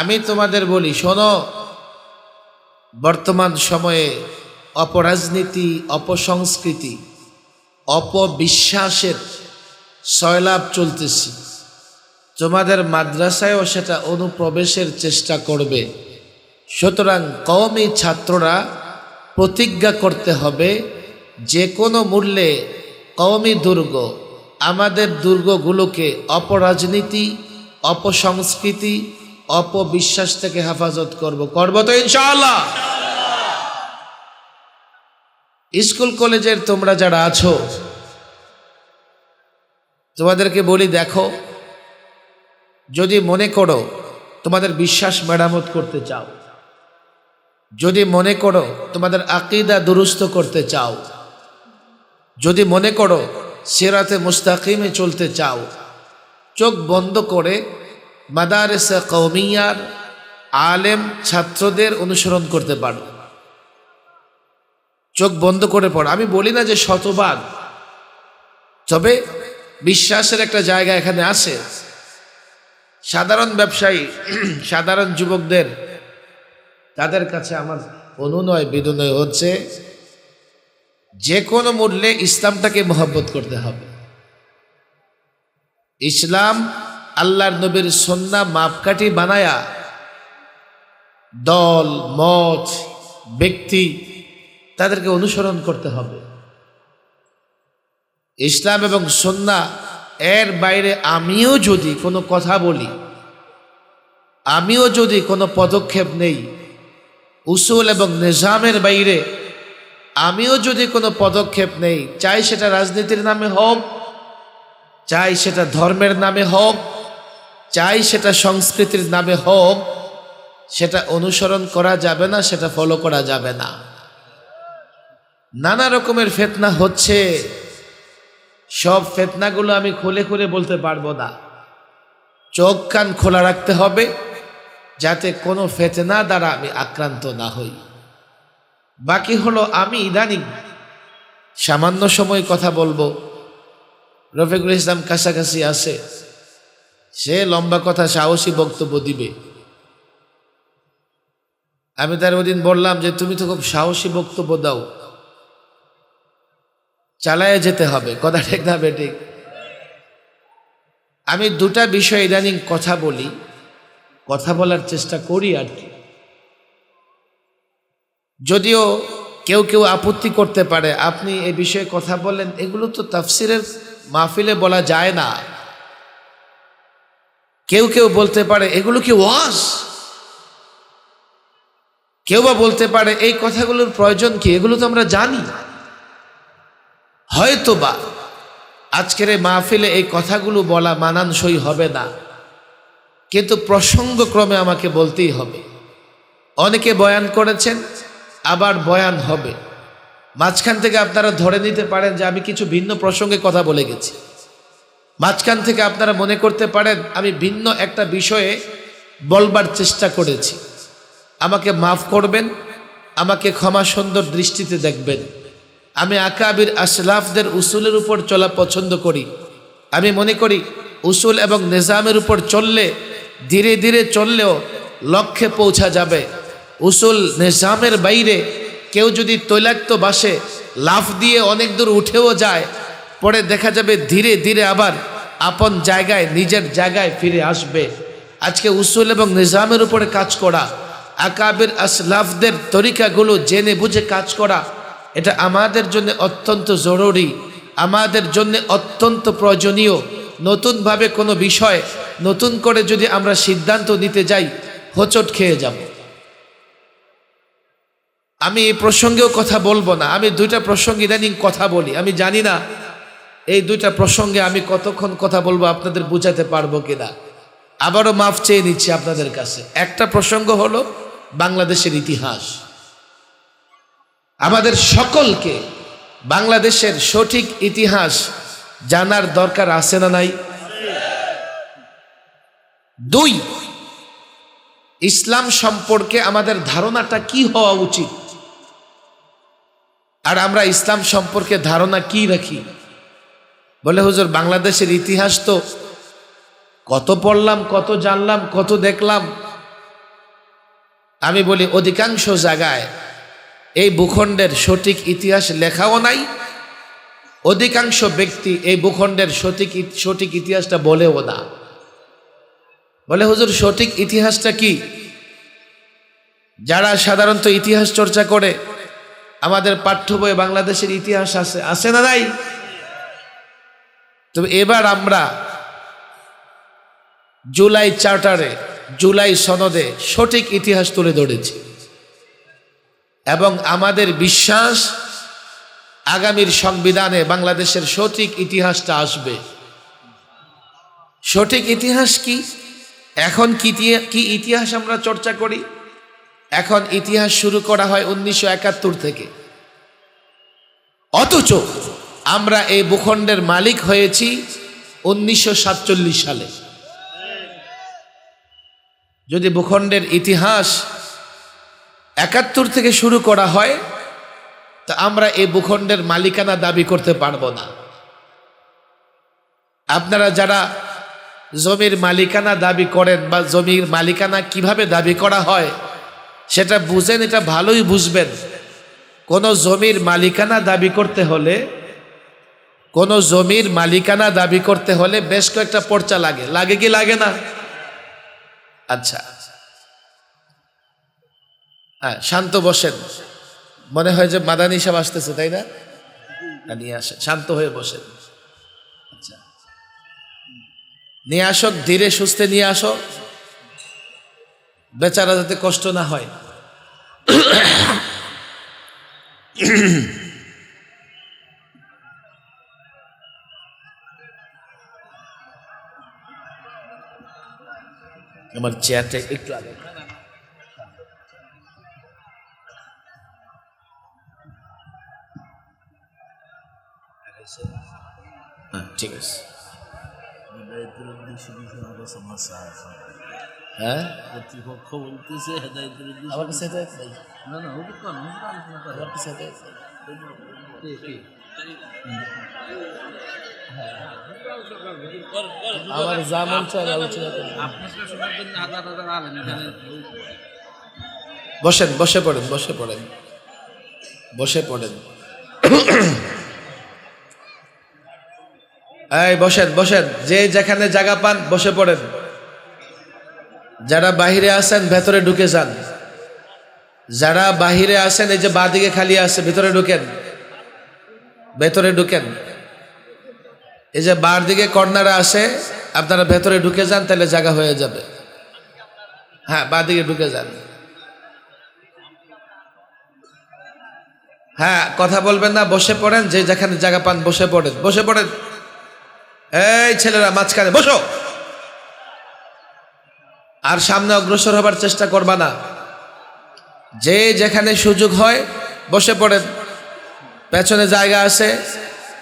আমি তোমাদের বলি, শোনো, বর্তমান সময়ে অপরাজনীতি, অপসংস্কৃতি, অপবিশ্বাসের সয়লাভ চলতেছে। তোমাদের মাদ্রাসায়ও সেটা অনুপ্রবেশের চেষ্টা করবে। সুতরাং কওমি ছাত্ররা প্রতিজ্ঞা করতে হবে, যে কোনো মূল্যে কওমি দুর্গ, আমাদের দুর্গগুলোকে অপরাজনীতি, অপসংস্কৃতি, অপবিশ্বাস থেকে হেফাজত করব তো ইনশাআল্লাহ। স্কুল কলেজের তোমরা যারা আছো, তোমাদেরকে বলি, দেখো, যদি মনে করো তোমাদের বিশ্বাস মেরামত করতে চাও, যদি মনে করো তোমাদের আকীদা দুরুস্ত করতে চাও, যদি মনে করো সিরাতে মুস্তাকিমে চলতে চাও, চোখ বন্ধ করে মাদারেসে কওমিয়ার আলেম ছাত্রদের অনুসরণ করতে পারো। চোখ বন্ধ করে পড়ো। আমি বলি না যে শতভাগ, তবে বিশ্বাসের একটা জায়গা এখানে আছে। সাধারণ ব্যবসায়ী, সাধারণ যুবকদের, তাদের কাছে আমার অনুনয় বিনয় হচ্ছে, যে কোনো মূল্যে ইসলামটাকে মহব্বত করতে হবে। ইসলাম আল্লাহর নবীর সুন্নাহ মাপকাঠি বানায়া দল, মত, ব্যক্তি তাদেরকে অনুসরণ করতে হবে। ইসলাম এবং সুন্নাহ এর বাইরে আমিও যদি কোনো কথা বলি, আমিও যদি কোনো পদক্ষেপ নেই, উসুল এবং নিজামের বাইরে আমিও যদি কোনো পদক্ষেপ নেই, চাই সেটা রাজনীতির নামে হোক, চাই সেটা ধর্মের নামে হোক, চাই সেটা সংস্কৃতির নামে হোক, সেটা অনুসরণ করা যাবে না, সেটা ফলো করা যাবে না। নানা রকমের ফিতনা হচ্ছে, সব ফিতনাগুলো আমি খুলে খুলে বলতে পারবো না। চোখ কান খোলা রাখতে হবে, যাতে কোনো ফিতনা দ্বারা আমি আক্রান্ত না হই। বাকি হলো, আমি ইদানিং সামান্য সময় কথা বলবো। রফিকুল ইসলাম কাছাকাছি আছে, সে লম্বা কথা সাহসী বক্তব্য দিবে। আমি তার ওদিন বললাম যে তুমি তো খুব সাহসী বক্তব্য দাও, চালায়ে যেতে হবে, কথা ঠিক না বেঠিক? আমি দুটা বিষয় ইদানিং কথা বলি, কথা বলার চেষ্টা করি আর কি। যদিও কেউ কেউ আপত্তি করতে পারে, আপনি এই বিষয়ে কথা বলেন, এগুলো তো তাফসিরের মাহফিলে বলা যায় না। কেউ কেউ বলতে পারে এগুলো কি ওয়াজ, কেউ বা বলতে পারে এই কথাগুলোর প্রয়োজন কি, এগুলো তো আমরা জানি। হয়তো বা আজকের এই মাহফিলে এই কথাগুলো বলা মানানসই হবে না, কিন্তু প্রসঙ্গক্রমে আমাকে বলতেই হবে। অনেকে বয়ান করেছেন, আবার বয়ান হবে, মাঝখান থেকে আপনারা ধরে নিতে পারেন যে আমি কিছু ভিন্ন প্রসঙ্গে কথা বলে গেছি, মাঝখান থেকে আপনারা মনে করতে পারেন আমি ভিন্ন একটা বিষয়ে বলবার চেষ্টা করেছি। আমাকে মাফ করবেন, আমাকে ক্ষমা সুন্দর দৃষ্টিতে দেখবেন। আমি আকাবির আসলাফদের উসুলের উপর চলা পছন্দ করি। আমি মনে করি উসুল এবং নিজামের উপর চললে, ধীরে ধীরে চললেও লক্ষ্যে পৌঁছা যাবে। উসুল নিজামের বাইরে কেউ যদি তৈলাক্ত বাসে লাফ দিয়ে অনেক দূর উঠেও যায়, পরে দেখা যাবে ধীরে ধীরে আবার আপন জায়গায়, নিজের জায়গায় ফিরে আসবে। আজকে উসুল এবং নিজামের উপরে কাজ করা, আকাবির আসলাফদের তরিকাগুলো জেনে বুঝে কাজ করা, এটা আমাদের জন্য অত্যন্ত জরুরি, আমাদের জন্য অত্যন্ত প্রয়োজনীয়। নতুনভাবে কোনো বিষয় নতুন করে যদি আমরা সিদ্ধান্ত নিতে যাই, হোঁচট খেয়ে যাব। আমি এই প্রসঙ্গেও কথা বলবো না, আমি দুইটা প্রসঙ্গে ইদানিং কথা বলি। আমি জানি না এই দুইটা প্রসঙ্গে আমি কতক্ষণ কথা বলবো, আপনাদের বুঝাতে পারবো কিনা। আবারও মাফ চেয়ে নিচ্ছি আপনাদের কাছে। একটা প্রসঙ্গ হলো বাংলাদেশের ইতিহাস। আমাদের সকলকে বাংলাদেশের সঠিক ইতিহাস জানার দরকার আছে না নাই? দুই, ইসলাম সম্পর্কে আমাদের ধারণাটা কি হওয়া উচিত, আর আমরা ইসলাম সম্পর্কে ধারণা কি রাখি। বলে হুজুর বাংলাদেশের ইতিহাস তো কত পড়লাম, কত জানলাম, কত দেখলাম, আমি বলি অধিকাংশ জায়গায় এই ভূখণ্ডের সঠিক ইতিহাস লেখাও নাই, অধিকাংশ ব্যক্তি এই ভূখণ্ডের সঠিক ইতিহাসটা বলেও না। বলে হুজুর সঠিক ইতিহাসটা কি? যারা সাধারণত ইতিহাস চর্চা করে আমাদের পাঠ্য বইয়ে বাংলাদেশের ইতিহাস আছে না নাই? তবে এবার আমরা জুলাই চার্টারে, জুলাই সনদে সঠিক ইতিহাস তুলে ধরেছি এবং আমাদের বিশ্বাস আগামীর সংবিধানে বাংলাদেশের সঠিক ইতিহাসটা আসবে। সঠিক ইতিহাস কি? এখন কি ইতিহাস আমরা চর্চা করি? এখন ইতিহাস শুরু করা হয় 1971 থেকে, অথচ আমরা এই ভূখণ্ডের মালিক হয়েছি 1947 সালে। যদি ভূখণ্ডের ইতিহাস 71 থেকে শুরু করা হয় তা আমরা এই ভূখণ্ডের মালিকানা দাবি করতে পারবো না। আপনারা যারা জমির মালিকানা দাবি করেন বা জমির মালিকানা কিভাবে দাবি করা হয় সেটা বুঝেন, এটা ভালোই বুঝবেন। কোন জমির মালিকানা দাবি করতে হলে, কোন জমির মালিকানা দাবি করতে হলে বেশ কয়েকটা পর্চা লাগে কি লাগে না? আচ্ছা, হ্যাঁ, শান্ত বসেন। মনে হয় যে মাদানী সাহেব আসতেছে, তাই না? নিয়ে আসেন, শান্ত হয়ে বসেন। আচ্ছা, নিয়ে আসো, ধীরে সুস্থে নিয়ে আসো, বেচারা যাতে কষ্ট না হয়। আমার চেয়ারটা একটু আগে। হ্যাঁ, ঠিক আছে। হ্যাঁ, কর্তৃপক্ষ বলতেছে হেদায়েতের উদ্দেশ্যে আমার কাছে হেদায়েত নাই। না না, ওটা কোন আমার কাছে হেদায়েত নাই। আমার যা মন চায় আলোচনা করি। বসেন, বসে পড়েন, বসে পড়েন, বসে পড়েন। এই বসেন, বসেন, যে যেখানে জায়গা পান বসে পড়েন। যারা বাহিরে আছেন ভেতরে ঢুকে যান। যারা বাহিরে আছেন এই যে বাঁদিকে খালি আছে, ভেতরে ঢুকেন, ভেতরে ঢুকেন। এই যে বার দিকে কর্নারে আছে, আপনারা ভেতরে ঢুকে যান, তাহলে জায়গা হয়ে যাবে। হ্যাঁ, বাঁদিকে ঢুকে যান। হ্যাঁ, কথা বলবেন না, বসে পড়েন। যে যেখানে জায়গা পান বসে পড়েন, বসে পড়েন। এই ছেলেরা মাঝখানে বসো, আর সামনে অগ্রসর হবার চেষ্টা করবা না। যে যেখানে সুযোগ হয় বসে পড়েন। পেছনে জায়গা আছে,